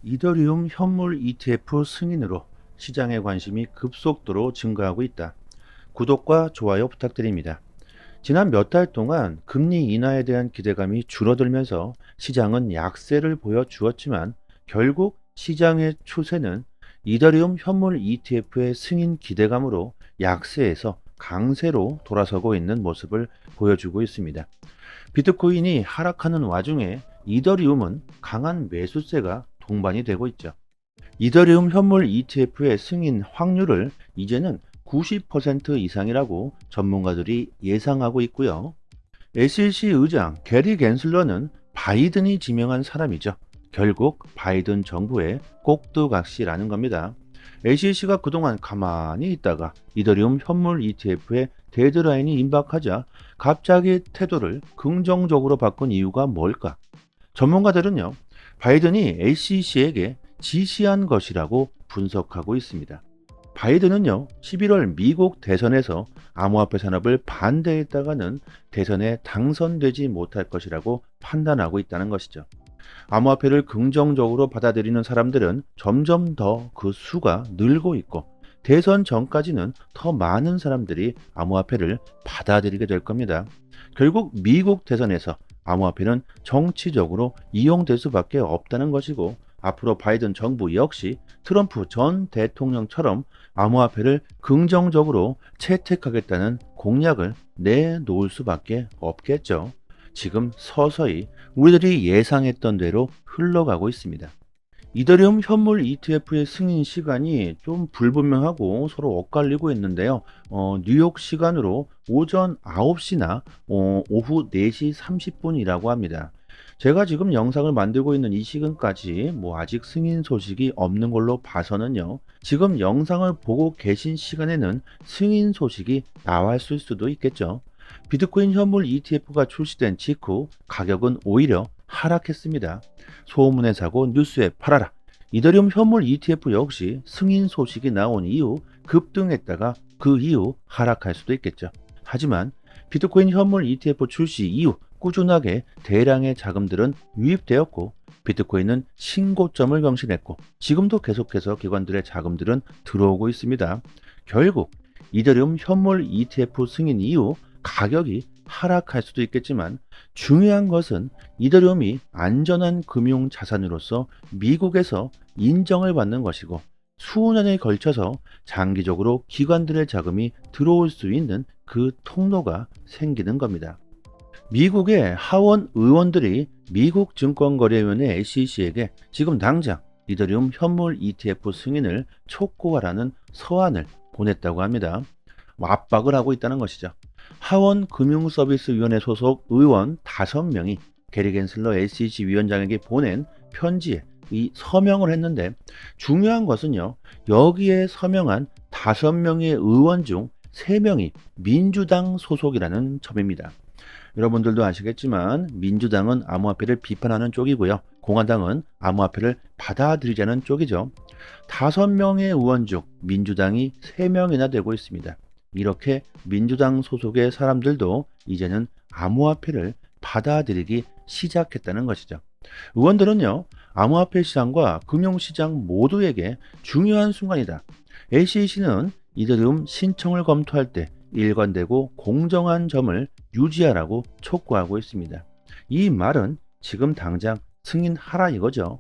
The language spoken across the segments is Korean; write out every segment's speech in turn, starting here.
이더리움 현물 ETF 승인으로 시장의 관심이 급속도로 증가하고 있다. 구독과 좋아요 부탁드립니다. 지난 몇 달 동안 금리 인하에 대한 기대감이 줄어들면서 시장은 약세를 보여주었지만 결국 시장의 추세는 이더리움 현물 ETF의 승인 기대감으로 약세에서 강세로 돌아서고 있는 모습을 보여주고 있습니다. 비트코인이 하락하는 와중에 이더리움은 강한 매수세가 동반이 되고 있죠. 이더리움 현물 ETF의 승인 확률을 이제는 90% 이상이라고 전문가들이 예상하고 있고요. SEC 의장 게리 갠슬러는 바이든이 지명한 사람이죠. 결국 바이든 정부의 꼭두각시라는 겁니다. SEC가 그동안 가만히 있다가 이더리움 현물 ETF의 데드라인이 임박하자 갑자기 태도를 긍정적으로 바꾼 이유가 뭘까? 전문가들은요, 바이든이 SEC에게 지시한 것이라고 분석하고 있습니다. 바이든은요, 11월 미국 대선에서 암호화폐 산업을 반대했다가는 대선에 당선되지 못할 것이라고 판단하고 있다는 것이죠. 암호화폐를 긍정적으로 받아들이는 사람들은 점점 더 그 수가 늘고 있고 대선 전까지는 더 많은 사람들이 암호화폐를 받아들이게 될 겁니다. 결국 미국 대선에서 암호화폐는 정치적으로 이용될 수밖에 없다는 것이고 앞으로 바이든 정부 역시 트럼프 전 대통령처럼 암호화폐를 긍정적으로 채택하겠다는 공약을 내놓을 수밖에 없겠죠. 지금 서서히 우리들이 예상했던 대로 흘러가고 있습니다. 이더리움 현물 ETF의 승인 시간이 좀 불분명하고 서로 엇갈리고 있는데요. 뉴욕 시간으로 오전 9시나 오후 4시 30분이라고 합니다. 제가 지금 영상을 만들고 있는 이 시간까지 아직 승인 소식이 없는 걸로 봐서는요. 지금 영상을 보고 계신 시간에는 승인 소식이 나왔을 수도 있겠죠. 비트코인 현물 ETF가 출시된 직후 가격은 오히려 하락했습니다. 소문에 사고 뉴스에 팔아라. 이더리움 현물 ETF 역시 승인 소식이 나온 이후 급등했다가 그 이후 하락할 수도 있겠죠. 하지만 비트코인 현물 ETF 출시 이후 꾸준하게 대량의 자금들은 유입되었고 비트코인은 신고점을 경신했고 지금도 계속해서 기관들의 자금들은 들어오고 있습니다. 결국 이더리움 현물 ETF 승인 이후 가격이 하락할 수도 있겠지만 중요한 것은 이더리움이 안전한 금융 자산으로서 미국에서 인정을 받는 것이고 수년에 걸쳐서 장기적으로 기관들의 자금이 들어올 수 있는 그 통로가 생기는 겁니다. 미국의 하원 의원들이 미국 증권거래위원회 SEC에게 지금 당장 이더리움 현물 ETF 승인을 촉구하라는 서한을 보냈다고 합니다. 압박을 하고 있다는 것이죠. 하원 금융서비스위원회 소속 의원 5명이 게리 갠슬러 SEC 위원장에게 보낸 편지에 이 서명을 했는데 중요한 것은요. 여기에 서명한 5명의 의원 중 3명이 민주당 소속이라는 점입니다. 여러분들도 아시겠지만 민주당은 암호화폐를 비판하는 쪽이고요. 공화당은 암호화폐를 받아들이자는 쪽이죠. 5명의 의원 중 민주당이 3명이나 되고 있습니다. 이렇게 민주당 소속의 사람들도 이제는 암호화폐를 받아들이기 시작했다는 것이죠. 의원들은요, 암호화폐 시장과 금융시장 모두에게 중요한 순간이다. SEC는 이더리움 신청을 검토할 때 일관되고 공정한 점을 유지하라고 촉구하고 있습니다. 이 말은 지금 당장 승인하라 이거죠.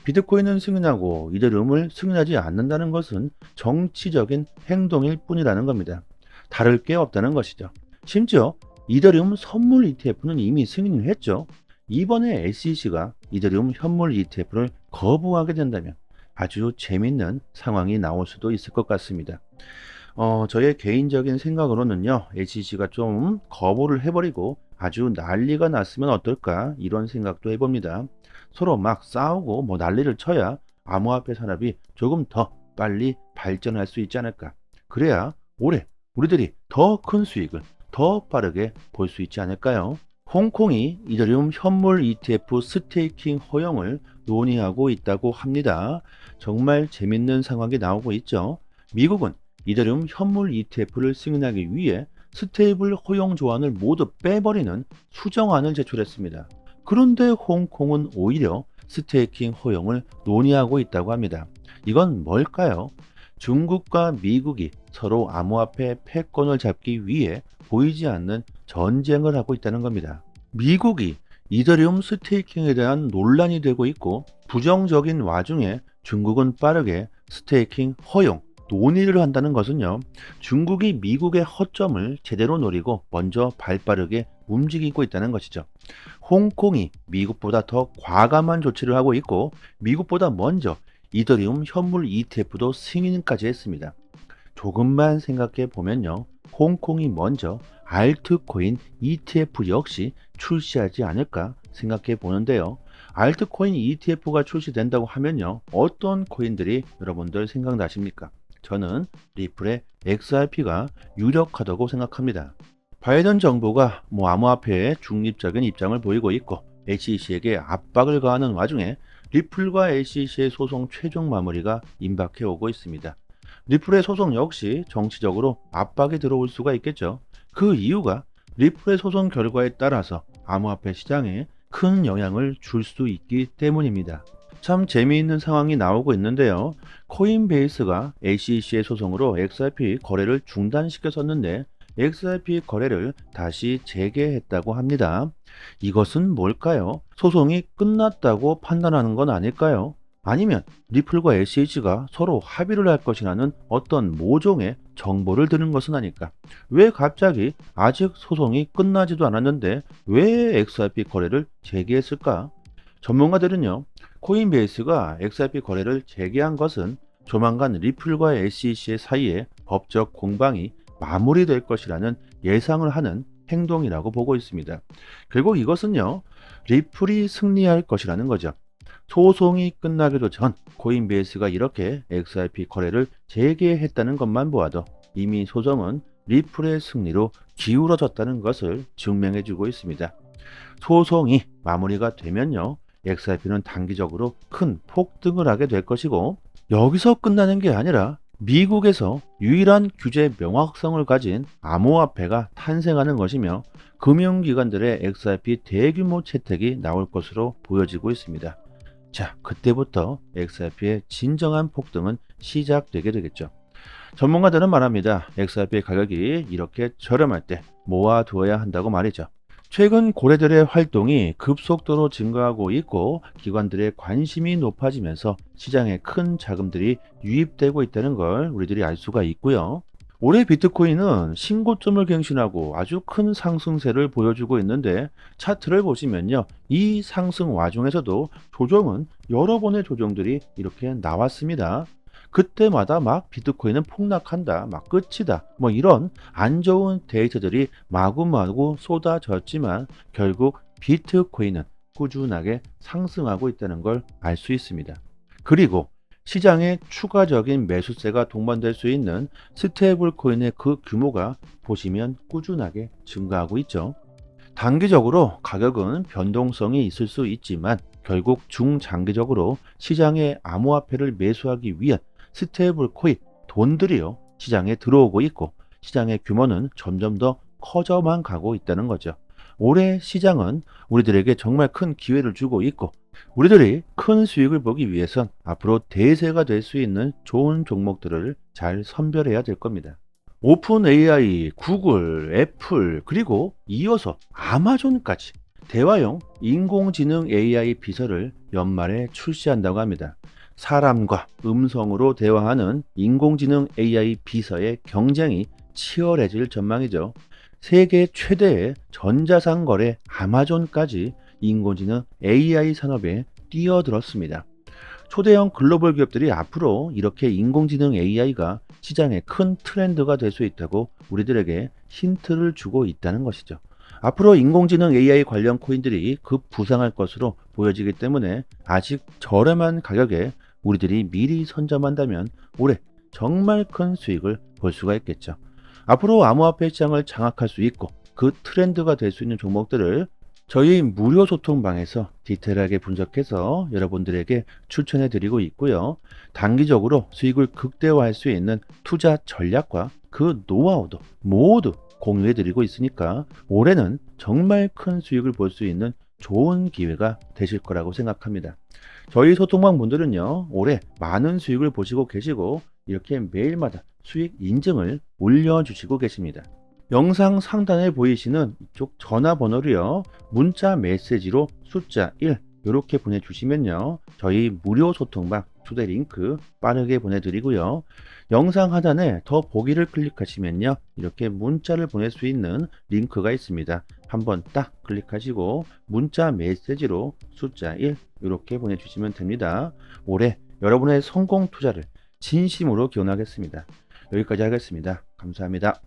비트코인은 승인하고 이더리움을 승인하지 않는다는 것은 정치적인 행동일 뿐이라는 겁니다. 다를 게 없다는 것이죠. 심지어 이더리움 선물 ETF는 이미 승인을 했죠. 이번에 SEC가 이더리움 현물 ETF를 거부하게 된다면 아주 재밌는 상황이 나올 수도 있을 것 같습니다. 저의 개인적인 생각으로는요, SEC가 좀 거부를 해버리고 아주 난리가 났으면 어떨까 이런 생각도 해봅니다. 서로 막 싸우고 난리를 쳐야 암호화폐 산업이 조금 더 빨리 발전할 수 있지 않을까. 그래야 올해 우리들이 더 큰 수익을 더 빠르게 볼 수 있지 않을까요? 홍콩이 이더리움 현물 ETF 스테이킹 허용을 논의하고 있다고 합니다. 정말 재밌는 상황이 나오고 있죠. 미국은 이더리움 현물 ETF를 승인하기 위해 스테이블 허용 조항을 모두 빼버리는 수정안을 제출했습니다. 그런데 홍콩은 오히려 스테이킹 허용을 논의하고 있다고 합니다. 이건 뭘까요? 중국과 미국이 서로 암호화폐 패권을 잡기 위해 보이지 않는 전쟁을 하고 있다는 겁니다. 미국이 이더리움 스테이킹에 대한 논란이 되고 있고 부정적인 와중에 중국은 빠르게 스테이킹 허용 논의를 한다는 것은요, 중국이 미국의 허점을 제대로 노리고 먼저 발빠르게 움직이고 있다는 것이죠. 홍콩이 미국보다 더 과감한 조치를 하고 있고 미국보다 먼저 이더리움 현물 ETF도 승인까지 했습니다. 조금만 생각해 보면요, 홍콩이 먼저 알트코인 ETF 역시 출시하지 않을까 생각해 보는데요. 알트코인 ETF가 출시된다고 하면요, 어떤 코인들이 여러분들 생각나십니까? 저는 리플의 XRP가 유력하다고 생각합니다. 바이든 정부가 암호화폐에 중립적인 입장을 보이고 있고 SEC에게 압박을 가하는 와중에 리플과 SEC의 소송 최종 마무리가 임박해 오고 있습니다. 리플의 소송 역시 정치적으로 압박이 들어올 수가 있겠죠. 그 이유가 리플의 소송 결과에 따라서 암호화폐 시장에 큰 영향을 줄 수 있기 때문입니다. 참 재미있는 상황이 나오고 있는데요. 코인베이스가 SEC의 소송으로 XRP 거래를 중단시켰었는데 XRP 거래를 다시 재개했다고 합니다. 이것은 뭘까요? 소송이 끝났다고 판단하는 건 아닐까요? 아니면 리플과 SEC가 서로 합의를 할 것이라는 어떤 모종의 정보를 드는 것은 아닐까? 왜 갑자기 아직 소송이 끝나지도 않았는데 왜 XRP 거래를 재개했을까? 전문가들은요, 코인베이스가 XRP 거래를 재개한 것은 조만간 리플과 SEC의 사이에 법적 공방이 마무리될 것이라는 예상을 하는 행동이라고 보고 있습니다. 결국 이것은요, 리플이 승리할 것이라는 거죠. 소송이 끝나기도 전 코인베이스가 이렇게 XRP 거래를 재개했다는 것만 보아도 이미 소송은 리플의 승리로 기울어졌다는 것을 증명해주고 있습니다. 소송이 마무리가 되면요, XRP는 단기적으로 큰 폭등을 하게 될 것이고 여기서 끝나는 게 아니라 미국에서 유일한 규제 명확성을 가진 암호화폐가 탄생하는 것이며 금융기관들의 XRP 대규모 채택이 나올 것으로 보여지고 있습니다. 자, 그때부터 XRP의 진정한 폭등은 시작되게 되겠죠. 전문가들은 말합니다. XRP 가격이 이렇게 저렴할 때 모아두어야 한다고 말이죠. 최근 고래들의 활동이 급속도로 증가하고 있고 기관들의 관심이 높아지면서 시장에 큰 자금들이 유입되고 있다는 걸 우리들이 알 수가 있고요. 올해 비트코인은 신고점을 갱신하고 아주 큰 상승세를 보여주고 있는데 차트를 보시면요, 이 상승 와중에서도 조정은 여러 번의 조정들이 이렇게 나왔습니다. 그때마다 막 비트코인은 폭락한다, 막 끝이다, 이런 안 좋은 데이터들이 마구마구 쏟아졌지만 결국 비트코인은 꾸준하게 상승하고 있다는 걸 알 수 있습니다. 그리고 시장에 추가적인 매수세가 동반될 수 있는 스테이블 코인의 그 규모가 보시면 꾸준하게 증가하고 있죠. 단기적으로 가격은 변동성이 있을 수 있지만 결국 중장기적으로 시장에 암호화폐를 매수하기 위한 스테이블 코인 돈들이요, 시장에 들어오고 있고 시장의 규모는 점점 더 커져만 가고 있다는 거죠. 올해 시장은 우리들에게 정말 큰 기회를 주고 있고 우리들이 큰 수익을 보기 위해선 앞으로 대세가 될 수 있는 좋은 종목들을 잘 선별해야 될 겁니다. 오픈 AI, 구글, 애플, 그리고 이어서 아마존까지 대화용 인공지능 AI 비서를 연말에 출시한다고 합니다. 사람과 음성으로 대화하는 인공지능 AI 비서의 경쟁이 치열해질 전망이죠. 세계 최대의 전자상 거래 아마존까지 인공지능 AI 산업에 뛰어들었습니다. 초대형 글로벌 기업들이 앞으로 이렇게 인공지능 AI가 시장의 큰 트렌드가 될 수 있다고 우리들에게 힌트를 주고 있다는 것이죠. 앞으로 인공지능 AI 관련 코인들이 급부상할 것으로 보여지기 때문에 아직 저렴한 가격에 우리들이 미리 선점한다면 올해 정말 큰 수익을 볼 수가 있겠죠. 앞으로 암호화폐 시장을 장악할 수 있고 그 트렌드가 될 수 있는 종목들을 저희 무료 소통방에서 디테일하게 분석해서 여러분들에게 추천해 드리고 있고요. 단기적으로 수익을 극대화할 수 있는 투자 전략과 그 노하우도 모두 공유해 드리고 있으니까 올해는 정말 큰 수익을 볼 수 있는 좋은 기회가 되실 거라고 생각합니다. 저희 소통방 분들은요, 올해 많은 수익을 보시고 계시고 이렇게 매일마다 수익 인증을 올려주시고 계십니다. 영상 상단에 보이시는 이쪽 전화번호로요, 문자 메시지로 숫자 1 이렇게 보내주시면요, 저희 무료 소통방 초대 링크 빠르게 보내드리고요. 영상 하단에 더 보기를 클릭하시면요, 이렇게 문자를 보낼 수 있는 링크가 있습니다. 한번 딱 클릭하시고 문자 메시지로 숫자 1 이렇게 보내주시면 됩니다. 올해 여러분의 성공 투자를 진심으로 기원하겠습니다. 여기까지 하겠습니다. 감사합니다.